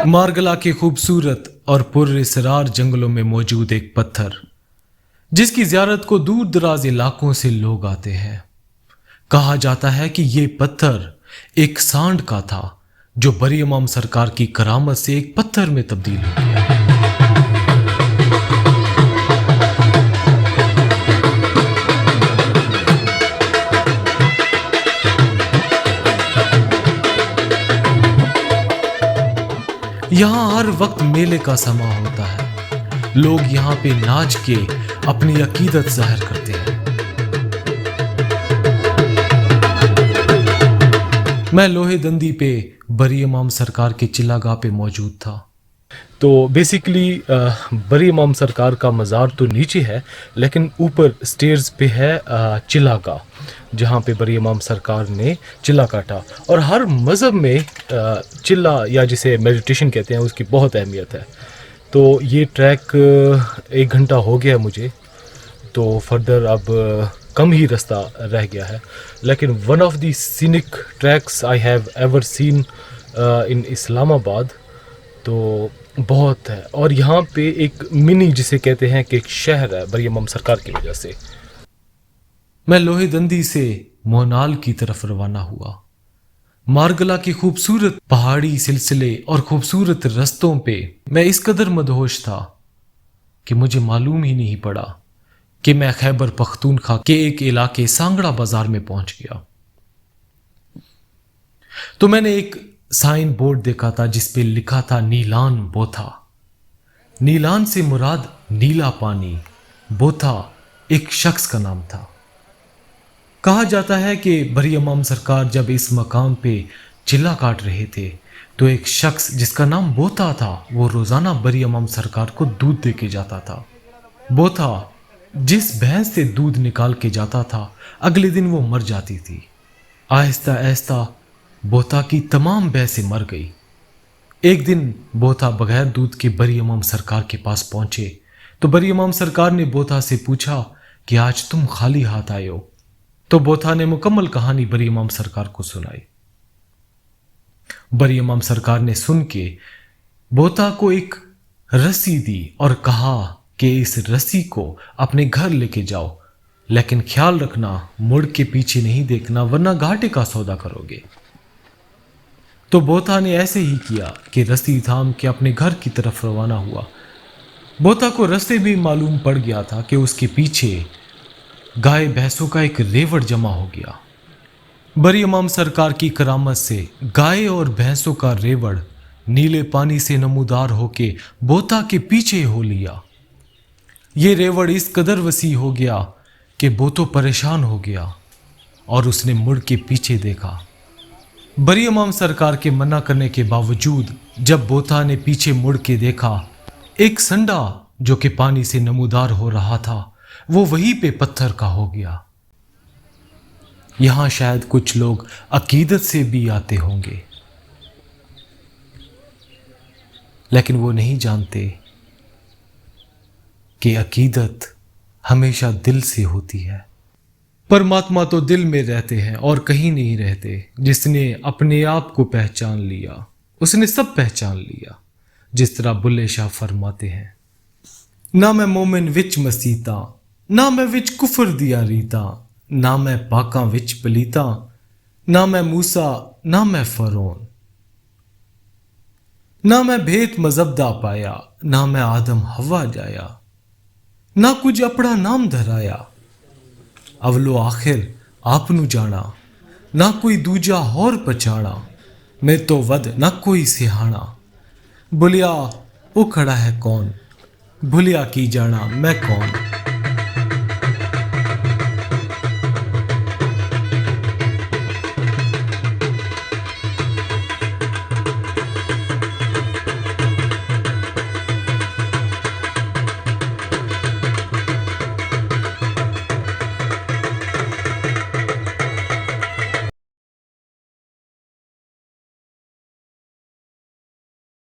मारगला के खूबसूरत और पुरअसरार जंगलों में मौजूद एक पत्थर जिसकी ज़ियारत को दूर दराज इलाकों से लोग आते हैं। कहा जाता है कि ये पत्थर एक सांड का था जो बरी इमाम सरकार की करामत से एक पत्थर में तब्दील हो गया। यहाँ हर वक्त मेले का समा होता है। लोग यहाँ पे नाच के अपनी अकीदत जाहिर करते हैं। मैं लोहे दंदी पे बरी इमाम सरकार के चिल्लागाह पे मौजूद था। तो बेसिकली बरी इमाम सरकार का मज़ार तो नीचे है, लेकिन ऊपर स्टेयर्स पे है चिल्लागाह, जहाँ पे बरी इमाम सरकार ने चिल्ला काटा। और हर मज़हब में चिल्ला या जिसे मेडिटेशन कहते हैं उसकी बहुत अहमियत है। तो ये ट्रैक 1 घंटा हो गया मुझे, तो फर्दर अब कम ही रास्ता रह गया है। लेकिन one of the scenic tracks I have ever seen in Islamabad, तो बहुत है। और यहाँ पे एक मिनी जिसे कहते हैं कि एक शहर है बरी इमाम सरकार की वजह से। मैं लोहे दंदी से मोनाल की तरफ रवाना हुआ। मारगला के खूबसूरत पहाड़ी सिलसिले और खूबसूरत रस्तों पे मैं इस कदर मदहोश था कि मुझे मालूम ही नहीं पड़ा कि मैं खैबर पख्तूनख्वा के एक इलाके सांगड़ा बाजार में पहुंच गया। तो मैंने एक साइन बोर्ड देखा था जिस पे लिखा था नीलान बोथा। नीलान से मुराद नीला पानी, बोथा एक शख्स का नाम था। कहा जाता है कि बरी इमाम सरकार जब इस मकाम पे चिल्ला काट रहे थे तो एक शख्स जिसका नाम बोथा था वो रोजाना बरी इमाम सरकार को दूध दे के जाता था। बोथा जिस भैंस से दूध निकाल के जाता था अगले दिन वो मर जाती थी। आहिस्ता आहिस्ता बोथा की तमाम भैंसें मर गई। एक दिन बोथा बगैर दूध के बरी इमाम सरकार के पास पहुंचे तो बरी इमाम सरकार ने बोथा से पूछा कि आज तुम खाली हाथ आए हो। तो बोथा ने मुकम्मल कहानी बरी इमाम सरकार को सुनाई। बरी इमाम सरकार ने सुन के बोथा को एक रस्सी दी और कहा कि इस रस्सी को अपने घर लेके जाओ, लेकिन ख्याल रखना मुड़ के पीछे नहीं देखना वरना घाटे का सौदा करोगे। तो बोथा ने ऐसे ही किया कि रस्सी थाम के अपने घर की तरफ रवाना हुआ। बोथा को रास्ते भी मालूम पड़ गया था कि उसके पीछे गाय भैंसों का एक रेवड़ जमा हो गया। बरी इमाम सरकार की करामत से गाय और भैंसों का रेवड़ नीले पानी से नमूदार होके बोथा के पीछे हो लिया। ये रेवड़ इस कदर वसी हो गया कि बोतो परेशान हो गया और उसने मुड़ के पीछे देखा। बरी इमाम सरकार के मना करने के बावजूद जब बोथा ने पीछे मुड़ के देखा, एक संडा जो कि पानी से नमूदार हो रहा था वो वहीं पे पत्थर का हो गया। यहां शायद कुछ लोग अकीदत से भी आते होंगे, लेकिन वो नहीं जानते कि अकीदत हमेशा दिल से होती है। परमात्मा तो दिल में रहते हैं और कहीं नहीं रहते। जिसने अपने आप को पहचान लिया उसने सब पहचान लिया। जिस तरह बुल्ले शाह फरमाते हैं, ना मैं मोमिन विच मसीता, ना मैं विच कुफर दिया रीता, ना मैं पाका विच पलीता, ना मैं मूसा ना मैं फरोन, ना मैं भेद मजहब दा पाया, ना मैं आदम हवा जाया, ना कुछ अपना नाम धराया, अवलो आखिर आपनू जाना, ना कोई दूजा होर पछाणा, मैं तो वद ना कोई सिहाना, बुलिया वो खड़ा है कौन, भुलिया की जाना मैं कौन।